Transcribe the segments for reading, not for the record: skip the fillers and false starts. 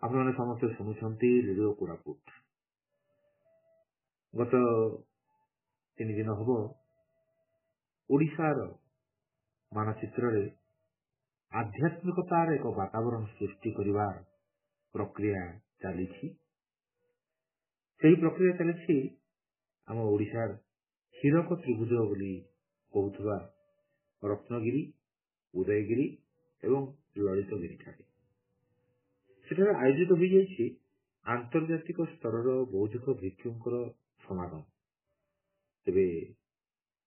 आपने समस्ते शुणुंट रेडियो कोरापुट। गत 3 दिन हम ओडिशार मानचित्र आध्यात्मिकतार एक वातावरण सृष्टि करिवार प्रक्रिया चली। प्रक्रिया चली आम ओडिशार हीरक त्रिभुज बोली कहूथुवा रत्नगिरी, उदयगिरी एवं ललितगिरी ठारे सेठारे आयोजित हो जाइए आंतर्जातिक स्तर बौद्धिक भिक्षुंकर समागम। तेबे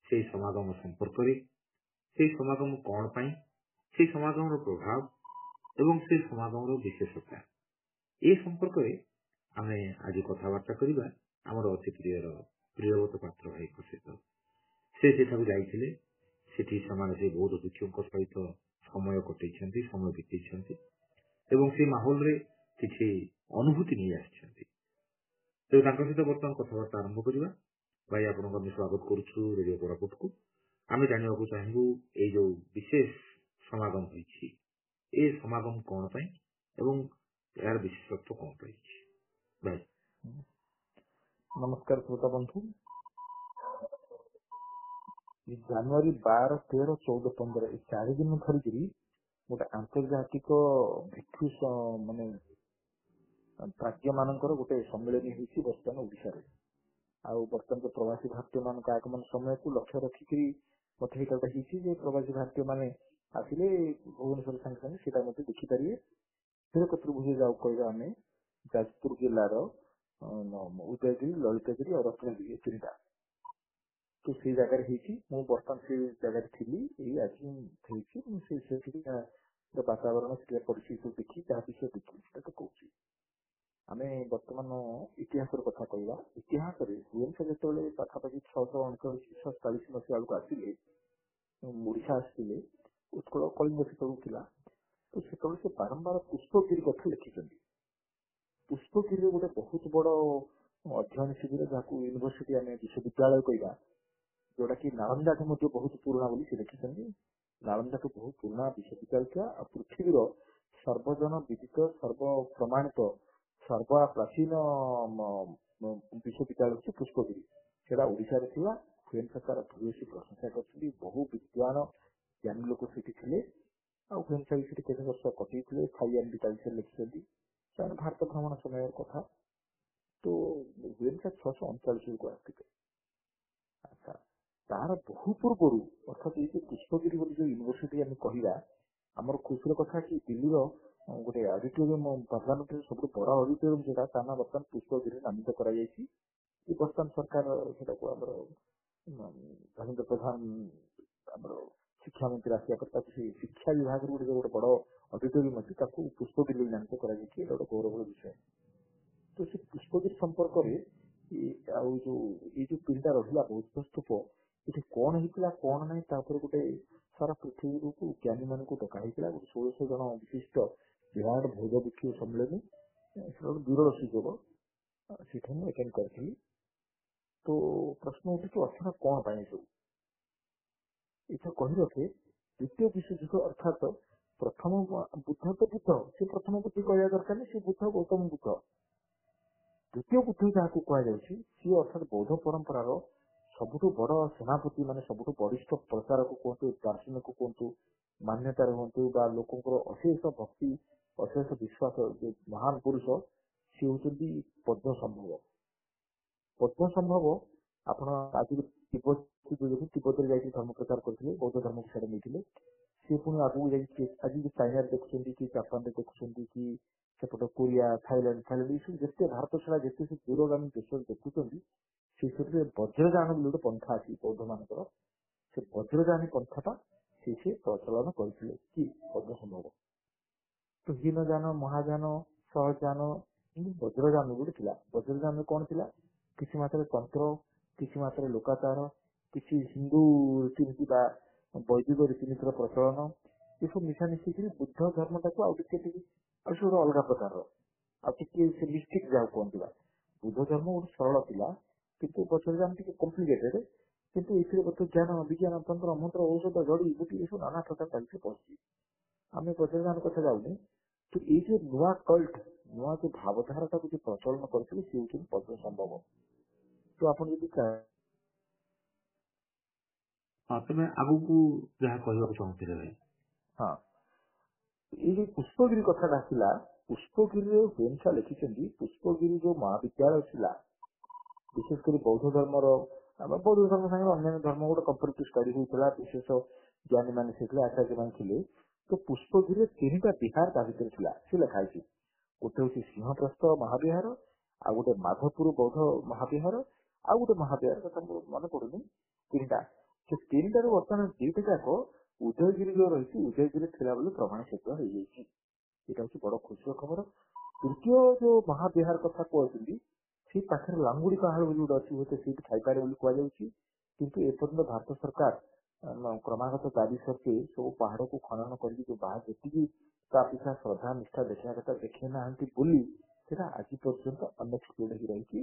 से समागम संपर्क से समागम कौन पाई, से समागम प्रभाव एवं से समागम विशेषता ए संपर्क में आम आज कथबार्ता करवा आमर अति प्रियव्रत पात्र भाई सहित। से जाइए से बौद्ध भिक्षुओं सहित समय कटे समय बीतई एवं से माहौल रे किसी अनुभूति नहीं आसछन्ति। तेज सहित बर्तमान कथबार्ता आरंभ करवा। भाई आपन स्वागत करुछु रेडियो कोरापुट को। आम जानवा चाहबू ये जो विशेष समागम होइछि ए समागम कौन पाई एवं यार विशेषत्व कौन पाई। भाई नमस्कार श्रोता बंधु। जनवरी 12, 13, 14, 15 ये 4 दिन धरिकी गोटे आंतर्जातिक भिक्षु माने प्राज्ञ मानकर गोटे सम्मेलन होती बर्तमान ओडिशा रे। आउ बर्तमान प्रवासी भारतीय मान आगमन समय को लक्ष्य रखिकी प्रवासी भारतीय माने आसिले भुवनेश्वर संगे संगे सीटा मत देखिपारे। हीरक त्रिभुज जाऊ कहवा आम जाजपुर जिलार उदयगिरी, ललितगिरी और रत्नगिरी 3टा तो से जगह मु बर्तमान से जगह थी आज वातावरण से परिस्थिति देखी जहाँ विषय देखी तो कौच आम बर्तमान इतिहास कथा कहवा। इतिहास भुवनेश्वर जो पाखापाखि 639-647 मसीहा बेलू आसिले ओडिशा आसते उत्कल कलिंग से तो से बारंबार पुष्पगिरी कथा लिखिं। पुष्पगिरी गोटे बहुत बड़ अध्ययन शिविर जहाँ यूनिभर्सिटी आम विश्वविद्यालय कहवा जोटा कि नालंदा ठू बहुत पुराना बोली से लिखिं। नालंदा ठू बहुत पुराना विश्वविद्यालय था। पृथ्वीर सर्वजन विदित सर्व प्रमाणित सर्व प्राचीन विश्वविद्यालय हूँ पुष्पगिरी। सेटा ओडिशा रे थिला। हुएन सरकार भूयसी प्रशंसा करछथि। बहु विद्वान ज्ञानी लोक सेठी थिले। हुएन साई सेठी केते वर्ष कटि थिले। थाईलैंड विषय लिखिछथि। ସେମାନେ भारत भ्रमण समय कथा तो हुएन सा 639 को आस्थित। अच्छा तार बहु पूर्व अर्थात ये पुष्पगिरी जो यूनिभर्सिटी आम कहवा आमर खुशी कथा कि दिल्ली गोटे ऑडिटोरियम पार्लियामेंट सब बड़ ऑडिटोरियम जोटा ता ना बर्तमान पुष्पगिरी नामित कर बर्तमान सरकार धर्मेन्द्र प्रधान शिक्षा मंत्री आसिया करता शिक्षा विभाग गोटे बड़ ऑडिटोरियम अच्छी पुष्पगिरी नामित कर गोटे गौरव विषय। तो से पुष्पगिरी संपर्क में जो 3टा रहा बौद्ध स्तूप ये कौन होता कौन ना गोटे सारा पृथ्वी को ज्ञानी मान को डका गोटे 1600 जन विशिष्ट विराट बौद्ध भिक्षु सम्मेलन गोटे विरल सुजोग से अटेंड करी। तो प्रश्न उठे अर्थात कौन पाए सब ये कही रखे द्वितीय विश्वयुद्ध अर्थात प्रथम बुद्ध तो बुद्ध से प्रथम बुद्धि कहवा दरकार नहीं से बुद्ध गौतम बुद्ध। द्वितीय बुद्ध जहाँ कहुई सी अर्थात बौद्ध परंपरार सबुठ बड़ सेनापति मान सबुठ वरिष्ठ प्रचारक कहतु दार्शनिक कहतु मान्यतार हूँ बा लोक अशेष भक्ति अशेष विश्वास जो महान पुरुष सी होती पद्मसंभव। पद्मसंभव आप आज तिब्बत धर्म प्रचार करते बौद्ध धर्म को छाड़ी नहीं सी पुणी आगू आज चाइना देखुं कि जापान देखुं कि सेपट कोरिया थाईलैंड ये जिते भारत छड़ा जिते से दूरगामी देश देखुं से वज्रयान गोटे पंथा अच्छी बौद्ध मानकर से वज्रयानी पंथाटा से प्रचलन करते कि पद्मसंभव। तो हीनजान महाजान सहजान वज्रयान गोटे थी। वज्रयान कौन थी किसी मात्रा तंत्र किसी मात्रा लोकाचार किसी हिंदू रीतिनीति वैदिक रीतिनीतिर प्रचलन ये सब मिशामिशी बुद्ध धर्मटा को गोटे अलग प्रकार मिस्टिक जहाँ कहते बुद्ध धर्म गोटे सरल था किंतु वज्रयान टी कम्प्लिकेटेड किंतु ये ज्ञान विज्ञान तंत्र मंत्र औषध जड़ी बूटी ये नाना प्रकार पड़ती आम वज्रयान कथा जाऊनी। तो ये जो नुआ कल्ट ନୂଆ ଯୋଉ ଭାବଧାରାଟାକୁ ଯୋଉ ପ୍ରଚଳନ କରିଥିଲେ ସେ ହଉଛନ୍ତି ପଦ୍ମ ସମ୍ଭବ। ତ ଆପଣ ଯଦି ତମେ ଆଗକୁ ଯାହା କହିବାକୁ ଚାହୁଁଥିଲେ ଭାଇ। ହଁ, ଏଇ ଯୋଉ ପୁଷ୍ପଗିରି କଥାଟା ଆସିଲା, ପୁଷ୍ପଗିରିରେ ହୁଏନ୍ସା ଲେଖିଛନ୍ତି ପୁଷ୍ପଗିରି ଯୋଉ ମହାବିଦ୍ୟାଳୟ ଥିଲା, ବିଶେଷ କରି ବୌଦ୍ଧ ଧର୍ମର, ବୌଦ୍ଧ ଧର୍ମ ସାଙ୍ଗରେ ଅନ୍ୟାନ୍ୟ ଧର୍ମ ଗୋଟେ କମ୍ପାରେଟିଭ ଷ୍ଟଡି ହେଇଥିଲା, ବିଶେଷ ଜ୍ଞାନୀ ମାନେ ଥିଲେ, ଆଚାର୍ଯ୍ୟ ମାନେ ଥିଲେ। ତ ପୁଷ୍ପଗିରିରେ 3ଟା ବିହାର ତା ଭିତରେ ଥିଲା, ସେ ଲେଖା ହେଇଛି। ଗୋଟେ ହଉଛି ସିଂହପ୍ରସ୍ଥ ମହାବିହାର, ଆଉ ଗୋଟେ ମାଧପୁର ବୌଦ୍ଧ ମହାବିହାର, ଆଉ ଗୋଟେ ମହାବିହାର କଥା ମୋର ମନେ ପଡୁନି, 3ଟା। ସେ 3ଟାରୁ ବର୍ତ୍ତମାନ 2ଟା ଯାକ ଉଦୟଗିରି ଯୋଉ ରହିଛି, ଉଦୟଗିରି ଥିଲା ବୋଲି ପ୍ରମାଣ ସିଦ୍ଧ ହେଇଯାଇଛି। ଏଇଟା ହଉଛି ବଡ ଖୁସିର ଖବର। ତୃତୀୟ ଯୋଉ ମହାବିହାର କଥା କହୁଛନ୍ତି, ସେଇ ପାଖରେ ଲାଙ୍ଗୁଡି ପାହାଡ ବୋଲି ଗୋଟେ ଅଛି, ହୁଏତ ସେଇଠି ଥାଇପାରେ ବୋଲି କୁହାଯାଉଛି। କିନ୍ତୁ ଏପର୍ଯ୍ୟନ୍ତ ଭାରତ ସରକାର କ୍ରମାଗତ ଦାବି ସତ୍ତ୍ୱେ ସବୁ ପାହାଡକୁ ଖନନ କରିକି ଯୋଉ ବାହାର ଯେତିକି ତା ପିଛା ଶ୍ରଦ୍ଧା ନିଷ୍ଠା ଦେଖିବା କଥା ଦେଖେଇ ନାହାନ୍ତି ବୋଲି ସେଟା ଆଜି ପର୍ଯ୍ୟନ୍ତ ଅନଏକ୍ସପ୍ଲୋର୍ଡ ହେଇକି ରହିଛି।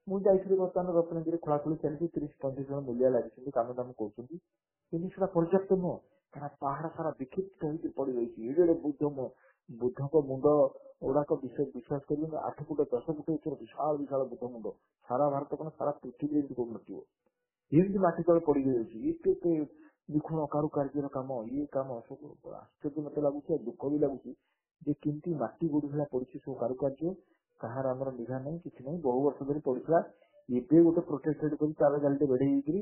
ମୁଁ ଯାଇଥିଲି ବର୍ତ୍ତମାନ ରତ୍ନଗିରି ଖୋଳାଖୋଳି ଚାଲିଛି, 30-35 ଜଣ ମୂଲିଆ ଲାଗିଛନ୍ତି, କାମ ଦାମ କରୁଛନ୍ତି, କିନ୍ତୁ ସେଟା ପର୍ଯ୍ୟାପ୍ତ ନୁହଁ। କାରଣ ପାହାଡ ସାରା ବିକ୍ଷିପ୍ତ ହେଇକି ପଡିଯାଇଛି। ଏଡେ ବୁଦ୍ଧଙ୍କ ମୁଣ୍ଡ ଗୁଡାକ ବିଶ୍ୱାସ କରିବେନି, 8 ଫୁଟ 10 ଫୁଟ ଉଚ୍ଚର ବିଶାଳ ବିଶାଳ ବୁଦ୍ଧ ମୁଣ୍ଡ, ସାରା ଭାରତ କଣ ସାରା ପୃଥିବୀରେ ଏମିତି କରୁନଥିବ, ଏମିତି ମାଟି ତଳେ ପଡିଯାଇଛି। ଏତେ ନିଖୁଣ କାରୁକାର୍ଯ୍ୟର କାମ, ଇଏ କାମ ସବୁ ଆଶ୍ଚର୍ଯ୍ୟ ମତେ ଲାଗୁଛି, ଆଉ ଦୁଃଖ ବି ଲାଗୁଛି ଯେ କେମିତି ମାଟି ଗୋଡି ଭଳିଆ ପଡିଛି ସବୁ କାରୁକାର୍ଯ୍ୟ, କାହାର ଆମର ନିଘା ନାହିଁ, କିଛି ନାହିଁ, ବହୁ ବର୍ଷ ଧରି ପଡିଥିଲା। ଏବେ ଗୋଟେ ପ୍ରୋଟେକ୍ଟେଡ କରି ତାର ଜାଲିଟେ ବେଢେଇ ହେଇକିରି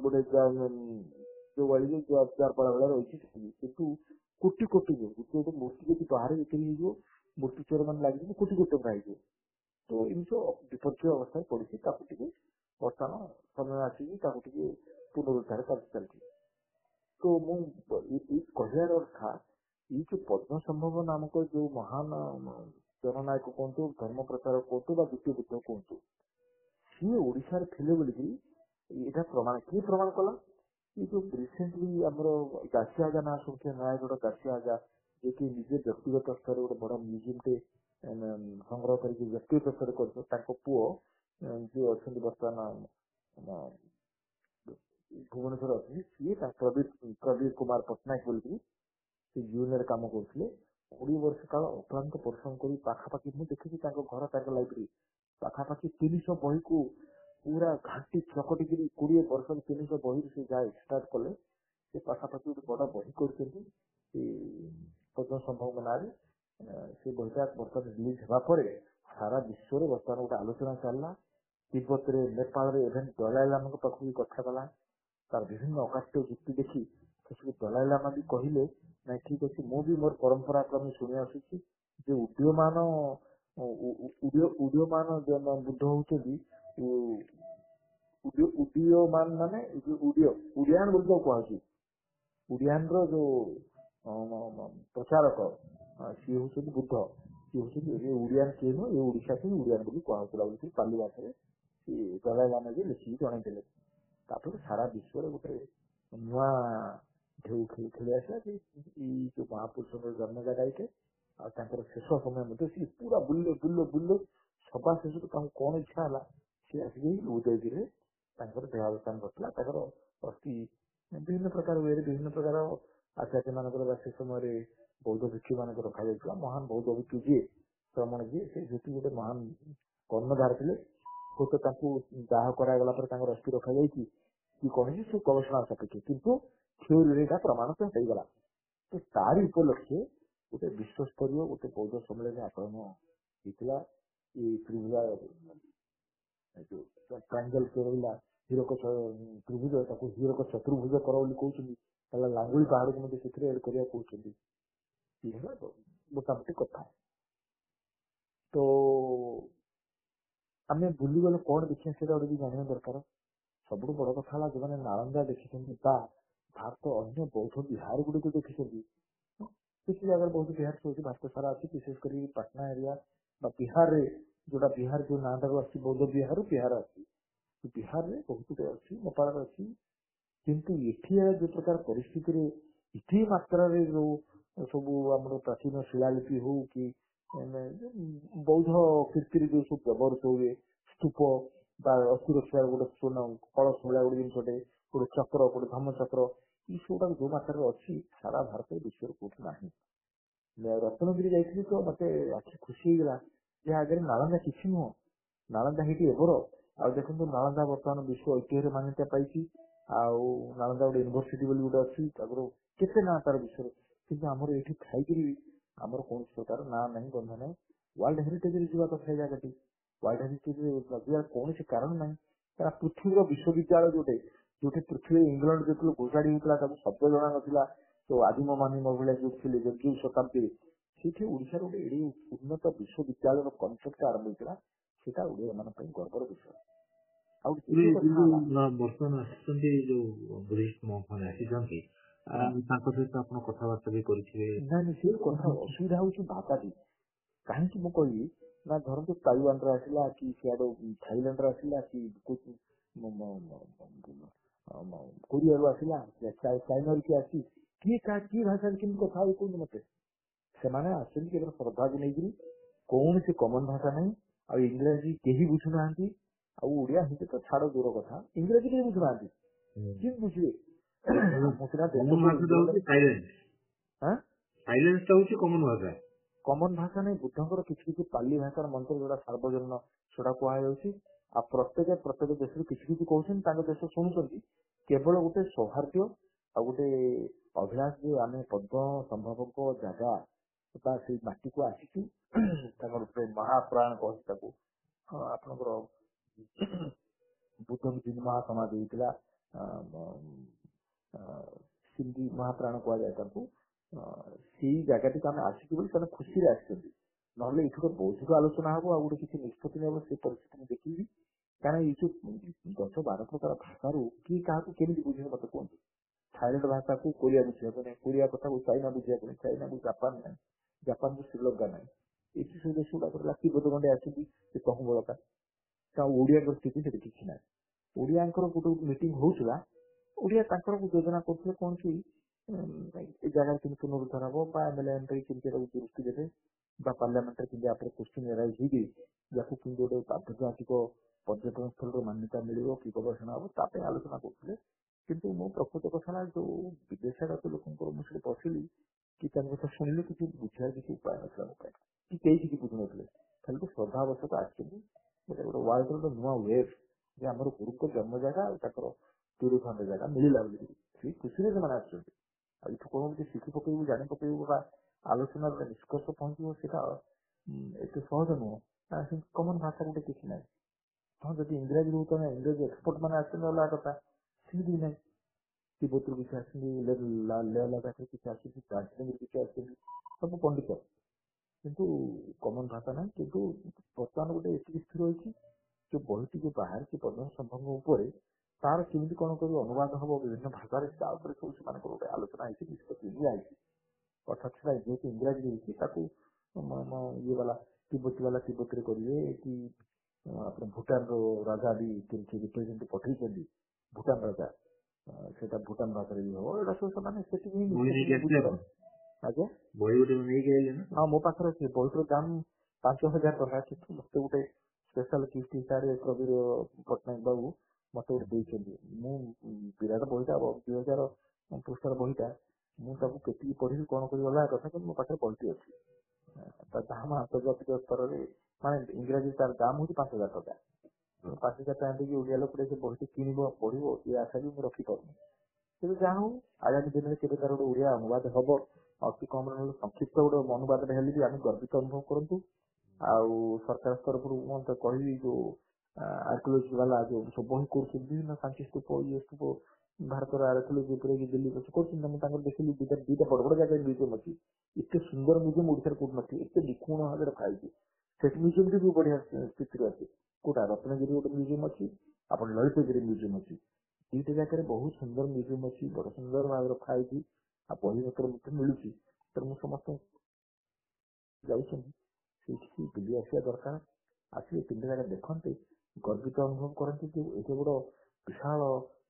ଗୋଟେ ଯୋଉ ବାଡିରେ ଚାରପାଳ ଭଳିଆ ରହିଛି, କିନ୍ତୁ କୋଟି କୋଟି ଗୋଟେ ମୂର୍ତ୍ତି ଯଦି ବାହାରେ ବିକ୍ରି ହେଇଯିବ, ମୂର୍ତ୍ତି ଚୋର ମାନେ ଲାଗିଯିବ, କୋଟି କୋଟି ଟଙ୍କା ହେଇଯିବ। ତ ଏମିତି ବିପର୍ଯ୍ୟୟ ଅବସ୍ଥାରେ ପଡିଛି, ତାକୁ ଟିକେ ବର୍ତ୍ତମାନ ସମୟ ଆସିକି ତାକୁ ଟିକେ ପୁନରୁଦ୍ଧାର ଚାଲିଛି। ତ ମୁଁ ଏଇ କହିବାର ଅର୍ଥ, ଏଇ ଯୋଉ ପଦ୍ମ ସମ୍ଭବ ନାମକ ଯୋଉ ମହାନ ଜନନାୟକ କୁହନ୍ତୁ, ଧର୍ମ ପ୍ରଚାର କୁହନ୍ତୁ ବା ଦ୍ୱିତୀୟ ବୁଦ୍ଧ କୁହନ୍ତୁ, ସିଏ ଓଡିଶାରେ ଥିଲେ ବୋଲିକି ଏଇଟା ପ୍ରମାଣ କିଏ ପ୍ରମାଣ କଲା? ଏଇ ଯୋଉ ରିସେଣ୍ଟଲି ଆମର ଗାଛିଆ ଆଜା ନାଁ ଶୁଣିଥିଲେ, ନୟାଗଡ଼ ଗାଛିଆ ଆଜା, ଯିଏକି ନିଜେ ବ୍ୟକ୍ତିଗତ ସ୍ତରରେ ଗୋଟେ ବଡ ମ୍ୟୁଜିୟମଟେ ସଂଗ୍ରହ କରିକି ବ୍ୟକ୍ତିଗତ ସ୍ତରରେ କରୁଛନ୍ତି। ତାଙ୍କ ପୁଅ ଯିଏ ଅଛନ୍ତି ବର୍ତ୍ତମାନ ଭୁବନେଶ୍ୱର ଅଛନ୍ତି, ସିଏ ପ୍ରବୀର କୁମାର ପଟ୍ଟନାୟକ ବୋଲିକି ସେ ୟୁଏନରେ କାମ କରୁଥିଲେ। 20 ବର୍ଷ କାଳ ଅକ୍ଳାନ୍ତ ପରିଶ୍ରମ କରି ପାଖାପାଖି, ମୁଁ ଦେଖିଛି ତାଙ୍କ ଘର, ତାଙ୍କ ଲାଇବ୍ରେରୀ ପାଖାପାଖି 300 ବହିକୁ ପୁରା ଘାଣ୍ଟି ଚକଟିକିରି 20 ବର୍ଷରେ 300 ବହିରୁ ସେ ଯାହା ଏକ୍ସଟ୍ରାକ୍ଟ କଲେ, ସେ ପାଖାପାଖି ଗୋଟେ ବଡ ବହି କରିଛନ୍ତି ସେ ପଦ୍ମ ସମ୍ଭବଙ୍କ ନାଁରେ। ସେ ବହିଟା ବର୍ତ୍ତମାନ ରିଲିଜ ହେବା ପରେ ସାରା ବିଶ୍ୱରେ ବର୍ତ୍ତମାନ ଗୋଟେ ଆଲୋଚନା ଚାଲିଲା। ତିବ୍ବତରେ, ନେପାଳରେ, ଇଭେନ ଦଲାଇ ଲାମାଙ୍କ ପାଖକୁ ବି କଥା ଗଲା। ତାର ବିଭିନ୍ନ ଅକାଟ୍ୟ ଯୁକ୍ତି ଦେଖି ସେସବୁ ଦଲାଇ ଲାମା ବି କହିଲେ, ନାଇଁ ଠିକ ଅଛି, ମୁଁ ବି ମୋର ପରମ୍ପରା କ୍ରମେ ଶୁଣି ଆସୁଛି ଯେ ଉଦୀୟମାନ ବୁଦ୍ଧ ହଉଛନ୍ତି ଉଦୀୟମାନ ମାନେ ଉଡିଆନ ବୋଲି ତାକୁ କୁହାଯାଉଛି। ଉଡିଆନର ଯୋଉ ପ୍ରଚାରକ ସିଏ ହଉଛନ୍ତି ବୁଦ୍ଧ, ସିଏ ହଉଛନ୍ତି ଉଡିଆନ କିଏ ନୁହଁ, ଏ ଓଡିଶାକୁ ଉଡିଆନ ବୋଲି କୁହାଯାଉଥିଲା ବୋଲି ପାଲି ଭାଷାରେ ସିଏ ଦଲାଇ ଲାମା ବି ଲେଖିକି ଜଣେଇଥିଲେ। ତାପରେ ସାରା ବିଶ୍ୱରେ ଗୋଟେ ନୂଆ ଢେଉ ଖେଳି ଆସିଲା ଯେ ଏଇ ଯୋଉ ମହାପୁରୁଷଙ୍କର ଜନ୍ମ ଜାଗା ଏଇଟେ, ଆଉ ତାଙ୍କର ଶେଷ ସମୟ ମଧ୍ୟ ସିଏ ପୁରା ବୁଲିଲେ ସଭା ଶେଷକୁ ତାଙ୍କୁ କଣ ଇଚ୍ଛା ହେଲା, ସିଏ ଆସିକି ଉଦୟଗିରିରେ ତାଙ୍କର ଦେହାବସାନ ଘଟିଲା। ତାଙ୍କର ଅସ୍ଥି ବିଭିନ୍ନ ପ୍ରକାର ୱେରେ, ବିଭିନ୍ନ ପ୍ରକାର ଆଚାର୍ଯ୍ୟ ମାନଙ୍କର ବା ସେ ସମୟରେ ବୌଦ୍ଧ ଭିକ୍ଷୁ ମାନଙ୍କ ରଖାଯାଇଥିଲା। ମହାନ ବୌଦ୍ଧ ଭିକ୍ଷୁ ଯିଏ ଶ୍ରମଣ ଯିଏ, ସେ ଭିକ୍ଷୁ ଗୋଟେ ମହାନ କର୍ଣ୍ଣଧାର ଥିଲେ। ହୁଏତ ତାଙ୍କୁ ଦାହ କରାଗଲା ପରେ ତାଙ୍କର ଅସ୍ଥି ରଖାଯାଇଛି କି କଣ ହେଇଛି, ସେ ଗବେଷଣା ସାପେକ୍ଷ, କିନ୍ତୁ ଥିଓରିରେ ଏଇଟା ପ୍ରମାଣିତ ହେଇଗଲା। ତ ତାରି ଉପଲକ୍ଷେ ଗୋଟେ ବିଶ୍ୱସ୍ତରୀୟ ଗୋଟେ ବୌଦ୍ଧ ସମ୍ମିଳନୀ ଆକଳନ ହେଇଥିଲା। ଏଇ ତ୍ରିଭୁଜ ଯୋଉ ଟ୍ରାଙ୍ଗେଲ ରହିଲା, ହୀରକ ତ୍ରିଭୁଜ, ତାକୁ ହୀରକ ଚତୁର୍ଭୁଜ କର ବୋଲି କହୁଛନ୍ତି। ତାହେଲେ ଲାଙ୍ଗୁଳି ପାହାଡକୁ ମଧ୍ୟ ସେଥିରେ ଏଡ୍ କରିବାକୁ କହୁଛନ୍ତି। ଇଏ ହେଲା ମୋଟାମୋଟି କଥା। ତ ଆମେ ବୁଲିଗଲେ କଣ ଦେଖିବା ସେଇଟା ଗୋଟେ ବି ଜାଣିବା ଦରକାର। ସବୁଠୁ ବଡ କଥା ହେଲା, ଯୋଉମାନେ ନାଳନ୍ଦା ଦେଖିଛନ୍ତି ବା ଭାରତ ଅନ୍ୟ ବୌଦ୍ଧ ବିହାର ଗୁଡିକୁ ଦେଖିଛନ୍ତି, କିଛି ଜାଗାରେ ବୌଦ୍ଧ ବିହାର ସବୁ ଭାରତ ସାରା ଅଛି, ବିଶେଷ କରି ପାଟନା ଏରିଆ ବା ବିହାରରେ, ଯୋଉଟା ବିହାର ଯୋଉ ନାଁଟାକୁ ଆସିଛି ବୌଦ୍ଧ ବିହାରରୁ ବିହାର ଅଛି, ବିହାରରେ ବହୁତ ଗୁଡେ ଅଛି, ନେପାଳରେ ଅଛି। କିନ୍ତୁ ଏଠି ଯୋଉ ପ୍ରକାର ପରିସ୍ଥିତିରେ ଏଠି ମାତ୍ରାରେ ଯୋଉ ସବୁ ଆମର ପ୍ରାଚୀନ ଶିଳାଲିପି ହଉ କି ବୌଦ୍ଧ କୀର୍ତ୍ତିରେ ଯୋଉ ସବୁ ବ୍ୟବହୃତ ହୁଏ, ସ୍ତୂପ ବା ଅସ୍ଥି ରଖିବାର ଗୋଟେ କଳସ ଭଳିଆ ଗୋଟେ ଜିନିଷଟେ, ଗୋଟେ ଚକ୍ର, ଗୋଟେ ଧର୍ମ ଚକ୍ର, ଏଇ ସବୁଟା ଯୋଉ ମାତ୍ରାରେ ଅଛି ସାରା ଭାରତରେ ବିଶ୍ୱରେ କୋଉଠି ନାହିଁ। ରତ୍ନଗିରି ଯାଇଥିଲି ତ ମତେ ଆଖି ଖୁସି ହେଇଗଲା ଯେ ଆଗରେ ନାଳନ୍ଦା କିଛି ନୁହଁ, ନାଳନ୍ଦା ହେଇଠି ଏବର। ଆଉ ଦେଖନ୍ତୁ ନାଳନ୍ଦା ବର୍ତ୍ତମାନ ବିଶ୍ୱ ଐତିହ୍ୟରେ ମାନ୍ୟତା ପାଇଛି। ଆଉ ନାଳନ୍ଦା ଗୋଟେ ୟୁନିଭର୍ସିଟି ବୋଲି ଗୋଟେ ଅଛି, ତାଙ୍କର କେତେ ନାଁ ତାର ବିଷୟରେ। କିନ୍ତୁ ଆମର ଏଇଠି ଥାଇକିରି ଆମର କୌଣସି ପ୍ରକାର ନାଁ ନାହିଁ, ଗନ୍ଧ ନାହିଁ। ୱାର୍ଲଡ ହେରିଟେଜରେ ଯିବା କଥା ଏ ଜାଗାଟି, ୱାର୍ଲଡ ହେରିଟେଜରେ ଯିବାର କୌଣସି କାରଣ ନାହିଁ। କାରଣ ପୃଥିବୀର ବିଶ୍ୱବିଦ୍ୟାଳୟ ଯୋଉଠି ପୃଥିବୀରେ ଇଂଲଣ୍ଡ ଯେତେବେଳେ ଘୋଷାଡ଼ି ହେଇଥିଲା ତାକୁ ଶବ୍ଦ ଜଣା ନଥିଲା, ତ ଆଦିମ ମାନବ ଭଳିଆ ଯୋଉ ଥିଲେ ଯୋଉ ଶତାବ୍ଦୀରେ, ସେଇଠି ଓଡିଶାର ଗୋଟେ ଏଡେ ଉନ୍ନତ ବିଶ୍ୱବିଦ୍ୟାଳୟର କନସେପ୍ଟ ଆରମ୍ଭ ହେଇଥିଲା। ସେଟା ଓଡିଆ ମାନଙ୍କ ପାଇଁ ଗର୍ବର ବିଷୟ। ଆଉ ଦ୍ୱିତୀୟ କଥା ହେଲା, ବର୍ତ୍ତମାନ ଆସିଛନ୍ତି ଯୋଉ ବୁଦ୍ଧିଷ୍ଟ ମଙ୍କ ମାନେ ଆସିଛନ୍ତି, ତାଙ୍କ ସହିତ ଆପଣ କଥାବାର୍ତ୍ତା ବି କରିଥିବେ। ନାଇଁ ସେ କଥା ଅସୁବିଧା ହଉଛି ଭାଷାଟି। କାହିଁକି ମୁଁ କହିବି ନା, ଧରନ୍ତୁ ତାଇୱାନରେ ଆସିଲା କି ସିଆଡେ ଥାଇଲାଣ୍ଡରେ ଆସିଲା କି କୋରିଆରୁ ଆସିଲା, ଚାଇନାରୁ କିଏ ଆସି କିଏ କିଏ ଭାଷାରେ କେମିତି କଥା ହବ କୁହନ୍ତୁ ମତେ। ସେମାନେ ଆସୁଛନ୍ତି କେବଳ ଶ୍ରଦ୍ଧାକୁ ନେଇକିରି, କୌଣସି କମନ ଭାଷା ନାହିଁ। ଆଉ ଇଂରାଜୀ କେହି ବୁଝୁନାହାନ୍ତି, ଆଉ ଓଡିଆ ହିନ୍ଦୀ ତ ଛାଡ ଦୂର କଥା, ଇଂରାଜୀ କେହି ବୁଝୁନାହାନ୍ତି। କେମିତି ବୁଝିବେ? କମନ ଭାଷା ନାହିଁ। ବୁଦ୍ଧଙ୍କର କିଛି କିଛି ପାଲି ଭାଷାର ମନ୍ତ୍ର ଯୋଉଟା ସାର୍ବଜନୀନ ସେଟା କୁହାଯାଉଛି। ଆଉ ପ୍ରତ୍ୟେକ ଦେଶରୁ କିଛି କିଛି କହୁଛନ୍ତି, ତାଙ୍କ ଦେଶ ଶୁଣୁଛନ୍ତି। କେବଳ ଗୋଟେ ସୌହାର୍ଦ୍ଦ୍ୟ ଆଉ ଗୋଟେ ଅଭିଳାଷ ଯେ ଆମେ ପଦ୍ମ ସମ୍ଭବଙ୍କ ଜାଗା ବା ସେଇ ମାଟିକୁ ଆସିଛୁ, ତାଙ୍କର ଗୋଟେ ମହାପ୍ରାଣ କହନ୍ତି ତାକୁ। ଆପଣଙ୍କର ବୁଦ୍ଧଙ୍କୁ ତିନି ମହାସମାଧି ହେଇଥିଲା, ସିନ୍ଧି ମହାପ୍ରାଣ କୁହାଯାଏ ତାଙ୍କୁ। ସେଇ ଜାଗାଟିକୁ ଆମେ ଆସିଛୁ ବୋଲି ସେମାନେ ଖୁସିରେ ଆସିଛନ୍ତି। ନହେଲେ ଏଇଠୁ ତ ବୌଦ୍ଧିକ ଆଲୋଚନା ହବ, ଆଉ ଗୋଟେ କିଛି ନିଷ୍ପତ୍ତି ନେବ, ସେ ପରିସ୍ଥିତି ମୁଁ ଦେଖିବି। କାରଣ ଏଇ ଯୋଉ 10-12 ପ୍ରକାର ଭାଷାରୁ କିଏ କାହାକୁ କେମିତି ବୁଝିବ ମତେ କୁହନ୍ତୁ। ଥାଇଲାଣ୍ଡ ଭାଷାକୁ କୋରିଆ ବୁଝିବାକୁ ନାହିଁ, କୋରିଆ କଥାକୁ ଚାଇନା ବୁଝିବାକୁ ନାହିଁ, ଚାଇନାକୁ ଜାପାନ ନାହିଁ, ଜାପାନକୁ ଶ୍ରୀଲଙ୍କା ନାହିଁ। ଏଠି ସବୁ ଦେଶ ଗୁଡାକରେ ତିବ୍ବତ ଗଣ୍ଡେ ଆସିକି ସେ ତହୁ ବଳକା। ଆଉ ଓଡିଆଙ୍କର ସ୍ଥିତି ସେଠି କିଛି ନାହିଁ। ଓଡିଆଙ୍କର ଗୋଟେ ମିଟିଂ ହଉଥିଲା, ଓଡିଆ ତାଙ୍କର ଯୋଜନା କରୁଥିଲେ କଣ କି ଏ ଜାଗାରେ କେମିତି ପୁନରୁଦ୍ଧାର ହବ, ବା ଏମଏଲଏ କେମିତି ଦୃଷ୍ଟି ଦେବେ, ବା ପାର୍ଲାମେଣ୍ଟରେ କେମିତି ଆପଣ କୋଶ୍ଚିନ୍ ଏରାଇଜ୍ ହେଇକି ଯାକୁ କେମିତି ଗୋଟେ ଆନ୍ତର୍ଜାତିକ ପର୍ଯ୍ୟଟନ ସ୍ଥଳର ମାନ୍ୟତା ମିଳିବ କି ଗବେଷଣା ହବ, ତା ପାଇଁ ଆଲୋଚନା କରୁଥିଲେ। କିନ୍ତୁ ମୁଁ ପ୍ରକୃତ କଥା ହେଲା ଯୋଉ ବିଦେଶାଗତ ଲୋକଙ୍କର ମୁଁ ସେଠି ବସିଲି କି ତାଙ୍କ କଥା ଶୁଣିଲେ କିଛି ବୁଝିବାର କିଛି ଉପାୟ ନଥିଲା ମୋ ପାଇଁ, କି କେହି କିଛି ବୁଝୁନଥିଲେ। ଖାଲି ତ ଶ୍ରଦ୍ଧାବଶତ ଆସିଛନ୍ତି ଗୋଟେ ୱାର୍ଲଡର ଗୋଟେ ନୂଆ ୱେଭ୍ ଯେ ଆମର ଗୁରୁଙ୍କ ଜନ୍ମ ଜାଗା ଆଉ ତାଙ୍କର ତୀର୍ଥସ୍ଥାନ ଜାଗା ମିଳିଲା ବୋଲି ସେଇ ଖୁସିରେ ସେମାନେ ଆସିଛନ୍ତି। ଆଉ ଏଠୁ କଣ କିଛି ଶିଖି ପକେଇବୁ, ଜାଣି ପକେଇବୁ ବା ଆଲୋଚନାର ନିଷ୍କର୍ଷ ପହଞ୍ଚିବ, ସେଟା ଏତେ ସହଜ ନୁହଁ। କମନ ଭାଷା ଗୋଟେ କିଛି ନାହିଁ। ହଁ ଯଦି ଇଂରାଜୀ ରହୁଛନ୍ତି, ଇଂରାଜୀ ଏକ୍ସପର୍ଟ ମାନେ ଆସିଛନ୍ତି ଅଲଗା କଥା, ସେମିତି ନାହିଁ। ତିବ୍ବତରୁ କିଛି ଆସିଛନ୍ତି, ଲଦାଖରୁ କିଛି ଆସିଛି, ଦାର୍ଜିଲିଂରୁ କିଛି ଆସିଛନ୍ତି, ସବୁ ପଣ୍ଡିତ। କିନ୍ତୁ କମନ ଭାଷା ନାହିଁ। କିନ୍ତୁ ବର୍ତ୍ତମାନ ଗୋଟେ ଏତିକି ସ୍ଥିର ହୋଇଛି, ଯୋଉ ବହିଟି ଯୋଉ ବାହାରିଛି ପଦ୍ମ ସମ୍ଭବ ଉପରେ, ତାର କେମିତି କଣ କରି ଅନୁବାଦ ହବ ବିଭିନ୍ନ ଭାଷାରେ, ତା ଉପରେ ସବୁ ସେମାନଙ୍କର ଗୋଟେ ଆଲୋଚନା ହେଇଛି, ନିଷ୍ପତ୍ତି ନିଆଯାଇଛି। ଅର୍ଥାତ୍ ସେଟା ଯେହେତୁ ଇଂରାଜୀ ହେଇଛି, ତାକୁ ଇଏ ବାଲା ତିବ୍ବତୀରେ କରିବେ କି ଆପଣ ଭୁଟାନର ରାଜା ବି କିଛି ରିପ୍ରେଜେଣ୍ଟ ପଠେଇଛନ୍ତି, ଭୁଟାନ ରାଜା, ସେଟା ଭୁଟାନ ଭାଷାରେ ବି ହବ। ଏଇଟା ସବୁ ସେମାନେ ସେତିକି ହିଁ ଆଜ୍ଞା ବହି ଗୋଟେ ନେଇକି ଆଇଲେ ନା? ହଁ ମୋ ପାଖରେ ଅଛି। ବହିର ଦାମ 5,000 ଟଙ୍କା। କିନ୍ତୁ ମତେ ଗୋଟେ ସ୍ପେଶାଲ ଗିଫ୍ଟ ହିସାବରେ ପ୍ରବୀର ପଟ୍ଟନାୟକ ବାବୁ ମତେ ଗୋଟେ ଦେଇଛନ୍ତି। ମୁଁ ବିରାଟ ବହିଟା 2,000 ପୃଷ୍ଠାର ବହିଟା, ମୁଁ ତାକୁ କେତିକି ପଢିବି କଣ କରିବି ଅଲଗା କଥା, କିନ୍ତୁ ମୋ ପାଖରେ ବହିଟି ଅଛି। ତା ଦାମ ଆନ୍ତର୍ଜାତିକ ସ୍ତରରେ ମାନେ ଇଂରାଜୀ ତାର ଦାମ ହଉଛି 5,000 ଟଙ୍କା। 5,000 ଟଙ୍କା ଦେଇକି ଓଡିଆ ଲୋକଟେ ସେ ବହିଟି କିଣିବ ପଢିବ, ଏ ଆଶା ବି ମୁଁ ରଖିପାରୁନି। କିନ୍ତୁ ଯାହା ହଉ ଆଗାମୀ ଦିନରେ କେବେ ତାର ଗୋଟେ ଓଡିଆ ଅନୁବାଦ ହବ, ଅତି କମ ନହେଲେ ସଂକ୍ଷିପ୍ତ ଗୋଟେ ଅନୁବାଦରେ ହେଲେ ବି ଆମେ ଗର୍ବିତ ଅନୁଭବ କରନ୍ତୁ। ଆଉ ସରକାର ତରଫରୁ ମୁଁ ତ କହିବି ଯୋଉ ଆର୍କିଓଲୋଜି ବାଲା ଯୋଉ ସବୁ ବହି କରୁଛନ୍ତି, ବିଭିନ୍ନ ଶାନ୍ତି ସ୍ତୂପ ଇଏ ସ୍ତୂପ ଭାରତର ଆର୍କିଓଲୋଜି ଉପରେ ଦିଲ୍ଲୀ କରୁଛନ୍ତି, ମୁଁ ତାଙ୍କର ଦେଖିଲି ଦିଟା ବଡ ବଡ ଜାଗାରେ ମ୍ୟୁଜିୟମ ଅଛି। ଏତେ ସୁନ୍ଦର ମ୍ୟୁଜିୟମ ଓଡିଶାରେ କୋଉଠି ନଥିଲା, ଏତେ ନିଖୁଣ ଭାବରେ ରଖାଯାଇଛି। ସେଠି ମ୍ୟୁଜିୟମ ବି ବଢିଆ ସ୍ଥିତିରେ ଅଛି। କୋଉଟା ରତ୍ନଗିରି ଗୋଟେ ମ୍ୟୁଜିୟମ ଅଛି, ଆପଣ ଲଳିତଗିରି ମ୍ୟୁଜିୟମ ଅଛି। ଦିଟା ଜାଗାରେ ବହୁତ ସୁନ୍ଦର ମ୍ୟୁଜିୟମ ଅଛି, ବଡ ସୁନ୍ଦର ଭାବରେ ରଖାଯାଇଛି। ଆଉ ବହି ପତ୍ର ମଧ୍ୟ ମିଳୁଛି। ତେଣୁ ମୁଁ ସମସ୍ତଙ୍କୁ ଯାଉଛନ୍ତି ସେଇଠିକି ବୁଲି ଆସିବା ଦରକାର। ଆସିଲେ ତିନିଟା ଜାଗା ଦେଖନ୍ତେ, ଗର୍ବିତ ଅନୁଭବ କରନ୍ତି ଯେ ଏତେ ବଡ ବିଶାଳ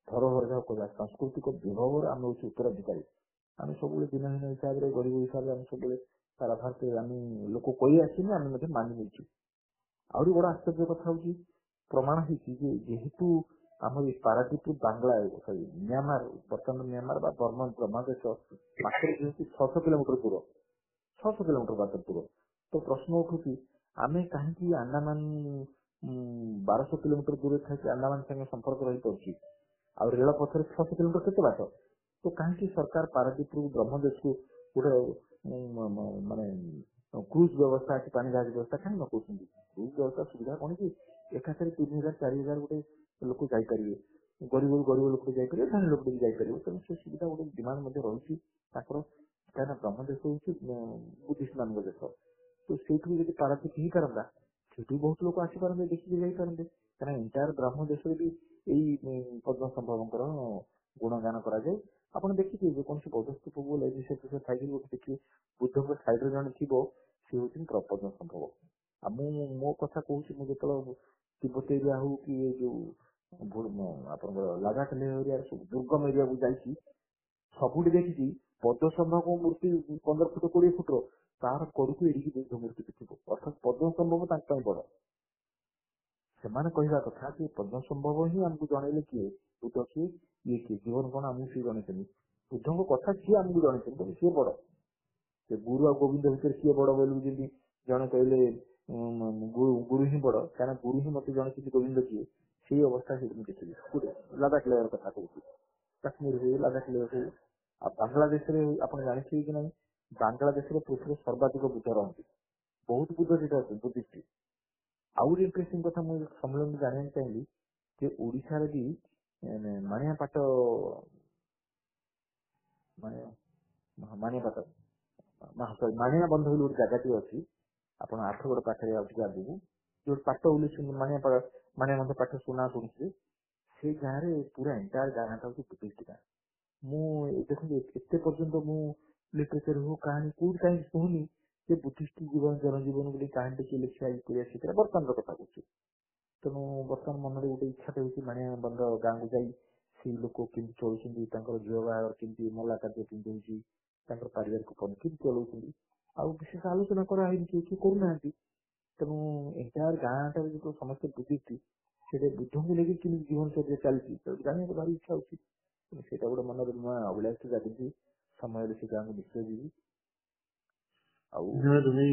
ଧରୋହର ଯାହା କହିବା ସାଂସ୍କୃତିକ ବିଭବର ଆମେ ହଉଛି ଉତ୍ତରାଧିକାରୀ। ଆମେ ସବୁବେଳେ ଦିନହୀନ ହିସାବରେ, ଗରିବ ହିସାବରେ ଆମେ ସବୁବେଳେ ସାରା ଭାରତରେ ଆମେ ଲୋକ କହି ଆସିନି, ଆମେ ମଧ୍ୟ ମାନି ନେଇଛୁ। ଆହୁରି ବଡ ଆଶ୍ଚର୍ଯ୍ୟ କଥା ହଉଛି, ପ୍ରମାଣ ହେଇଛି ଯେ ଯେହେତୁ ଆମର ଏ ପାରାଦୀପରୁ ବାଙ୍ଗଲା ମିଆଁମାର, ବର୍ତ୍ତମାନ ମିଆଁମାର ବା ବର୍ମା ଦେଶ ପାଖରେ ଯେହେତୁ 600 କିଲୋମିଟର ଦୂର, 600 किलोमीटर बात दूर। तो प्रश्न उठुची आमे कहीं अंडमान 1200 किलोमीटर दूर था अंडमान संगे संपर्क रही पड़ी आ रेल पथर 600 किलोमीटर केते बाट तो कहीं सरकार पारादीप ब्रह्मदेश को गोटे माने क्रूज व्यवस्था अच्छी पानी जहाज व्यवस्था कहीं न कौन क्रूज व्यवस्था सुविधा कौन की एकाथरे 3000 4000 गोटे लोक जापर गरीब लोक जापर धनी लोक भी जापर तेणु से सुविधा गोटे डिमांड रही कहीं ब्रह्मदेश हूँ बुद्धिस्ट मान देश तो से पारादीप ही पारंता से बहुत लोग आसपारे देखिए जापारे कहीं इंटायर ब्रह्म देश भी यही पद्म संभव गुणगान कराए आप देखिए जेको पदस्थूप गले देखिए बुद्ध सैड जन थी सी हूँ पद्म संभव आ मो कथा कहूँ मुझे तिब्बत एरिया हूँ कि जो आप लद्दाख लेह एरिया दुर्गम एरिया को जाइए सबुठ देखी पद्म संभव मूर्ति 15 फुट 20 फुट तार कड़क एड़िकी बुद्ध मूर्ति थी अर्थात पद्म संभव बड़ ସେମାନେ କହିବା କଥା ଯେ ପଦ୍ମ ସମ୍ଭବ ହିଁ ଆମକୁ ଜଣେଇଲେ କିଏ ବୁଦ୍ଧ କିଏ ଇଏ କିଏ ଜୀବନ କଣ ଆମକୁ ସିଏ ଜଣେଇଛନ୍ତି ବୁଦ୍ଧଙ୍କ କଥା କିଏ ଆମକୁ ଜଣେଇଛନ୍ତି ସିଏ ବଡ ସେ ଗୁରୁ ଆଉ ଗୋବିନ୍ଦ ଭିତରେ କିଏ ବଡ ବୋଲି ଯେମିତି ଜଣେ କହିଲେ ଗୁରୁ ହିଁ ବଡ କାରଣ ଗୁରୁ ହିଁ ମତେ ଜଣେଇଛନ୍ତି ଗୋବିନ୍ଦ କିଏ ସେଇ ଅବସ୍ଥା ସେଠି ମୁଁ ଦେଖିଲି ଲଦାଖ ଲେହର କଥା କହୁଛି କାଶ୍ମୀର ହଉ ଲଦାଖ ଲେହ ହଉ ଆଉ ବାଂଲାଦେଶରେ ଆପଣ ଜାଣିଥିବେ କି ନାହିଁ ବାଂଲାଦେଶରେ ପୃଥିବୀରେ ସର୍ବାଧିକ ବୁଦ୍ଧ ରହନ୍ତି ବହୁତ ବୁଦ୍ଧ ସେଠି ଅଛନ୍ତି ବୁଦ୍ଧିଷ୍ଟ आउट इंटरेस्टिंग कथा मुझे सम्मेलन जानना चाहिए कि ओडिशा रे भी मानिया पाट मानिया पाट मानिया बंध बोली गोटे जगह अच्छी आप आठगड़ पाखे आगू जो पाट बोली मानिया बंध पाठ सुना शुणुचे से गाँव में पूरा एंटायर गाँ टा हूँ बुद्धिस्ट गाँ मुझे देखिए एत पर्यंत मु लिटरेचर हो कहानी कौट कहीं शुणी से बुद्धिस्ट जीवन जनजीवन बोली कहानी टे लिखा शिखा बर्तमान कथा कह तेणु बर्तमान मन में गोटे इच्छा होती मानिया बंध गाँव को जाई से लोक केमती चलुंट झील बाहर केमती मला कार्य केमती हो पारिवारिक केमती चलाउं आउ विशेष आलोचना कराई किए करूना तेणु एंटायर गाँटा जो समस्त बुद्धिस्ट से बुद्ध को लेकिन केमती जीवन चर्चा चलती जानने भारी इच्छा होती से गोटे मन नुआ अभिलाष जागी समय से गाँव को निश्चय जी धन्यवाद भाई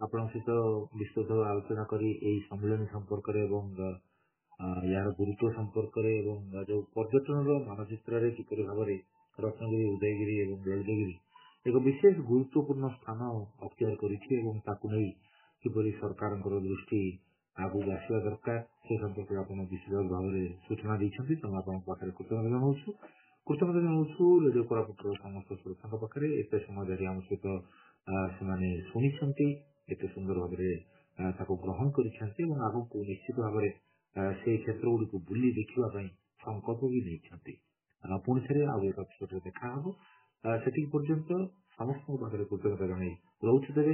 आपन सहित विस्तृत आलोचना करी एई सम्मेलन संपर्क रे एवं यार गुरुत्व संपर्क रे एवं जो पर्यटन मानचित्र रे किपरि भाव में रत्नगिरी उदयगिरी एवं ललितगिरी एक विशेष गुरुत्वपूर्ण स्थान अख्तियार करिछि एवं ताकु नै किपरि सरकारଙ୍କର दृष्टि आगु आसिया दरकार से संपर्क आपण विशेष भाव में सूचना दैछन्ति त आपण पाखरे कृतज्ञता जनाउछु रेडियो कोरापुटर समस्त श्रोताଙ୍କ पाखरे एते समय धरि हम सहित ସେମାନେ ଶୁଣିଛନ୍ତି ଏତେ ସୁନ୍ଦର ଭାବରେ ତାକୁ ଗ୍ରହଣ କରିଛନ୍ତି ଏବଂ ଆଗକୁ ନିଶ୍ଚିତ ଭାବରେ ସେଇ କ୍ଷେତ୍ର ଗୁଡିକୁ ବୁଲି ଦେଖିବା ପାଇଁ ସଂକଳ୍ପ ବି ନେଇଛନ୍ତି ପୁଣି ଥରେ ଆଉ ଏକ ଏପିସୋଡରେ ଦେଖା ହବ ସେତିକି ପର୍ଯ୍ୟନ୍ତ ସମସ୍ତଙ୍କ ପାଖରେ କୃତଜ୍ଞତା ଜଣାଇ ରହୁଛି ତେବେ